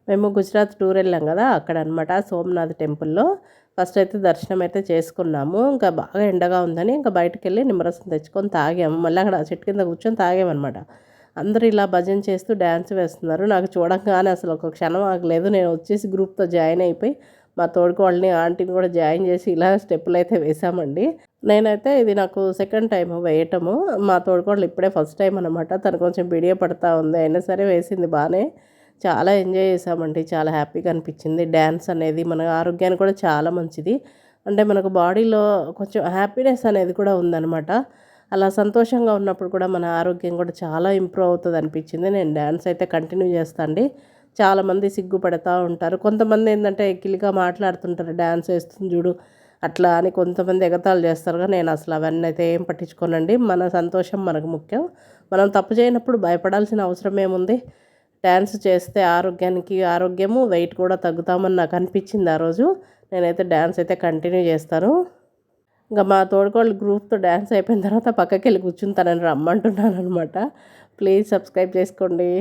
మేము గుజరాత్ టూర్ వెళ్ళాం కదా అక్కడ అనమాట సోమనాథ్ టెంపుల్లో ఫస్ట్ అయితే దర్శనం అయితే చేసుకున్నాము. ఇంకా బాగా ఎండగా ఉందని ఇంకా బయటకు వెళ్ళి నిమ్మరసం తెచ్చుకొని తాగాము. మళ్ళీ అక్కడ చెట్టు కింద కూర్చొని తాగామన్నమాట. అందరూ ఇలా భజన చేస్తూ డ్యాన్స్ వేస్తున్నారు. నాకు చూడంగానే అసలు ఒక క్షణం ఆగలేదు. నేను వచ్చేసి గ్రూప్తో జాయిన్ అయిపోయి మా తోడుకోళ్ళని ఆంటీని కూడా జాయిన్ చేసి ఇలా స్టెప్పులు అయితే వేసామండి. నేనైతే ఇది నాకు సెకండ్ టైం వేయటము. మా తోడుకోడలు ఇప్పుడే ఫస్ట్ టైం అనమాట. తను కొంచెం బిడియ పడతా ఉంది, అయినా సరే వేసింది బాగానే. చాలా ఎంజాయ్ చేసామండి. చాలా హ్యాపీగా అనిపించింది. డ్యాన్స్ అనేది మన ఆరోగ్యానికి కూడా చాలా మంచిది. అంటే మనకు బాడీలో కొంచెం హ్యాపీనెస్ అనేది కూడా ఉందన్నమాట. అలా సంతోషంగా ఉన్నప్పుడు కూడా మన ఆరోగ్యం కూడా చాలా ఇంప్రూవ్ అవుతుంది అనిపించింది. నేను డ్యాన్స్ అయితే కంటిన్యూ చేస్తాను అండి. చాలామంది సిగ్గుపడతా ఉంటారు. కొంతమంది ఏంటంటే ఎక్కిలిగా మాట్లాడుతుంటారు, డ్యాన్స్ వేస్తుంది చూడు అట్లా అని కొంతమంది ఎగతాళి చేస్తారు. కానీ నేను అసలు అవన్నీ అయితే ఏం పట్టించుకోనండి. మన సంతోషం మనకు ముఖ్యం. మనం తప్పు చేయనప్పుడు భయపడాల్సిన అవసరం ఏముంది. డ్యాన్స్ చేస్తే ఆరోగ్యము వెయిట్ కూడా తగ్గుతామని నాకు అనిపించింది ఆ రోజు. నేనైతే డ్యాన్స్ అయితే కంటిన్యూ చేస్తాను. ఇంకా మా తోడుకోళ్ళు గ్రూప్తో డ్యాన్స్ అయిపోయిన తర్వాత పక్కకి వెళ్ళి కూర్చుని తనని రమ్మంటున్నాను అనమాట. ప్లీజ్ సబ్స్క్రైబ్ చేసుకోండి.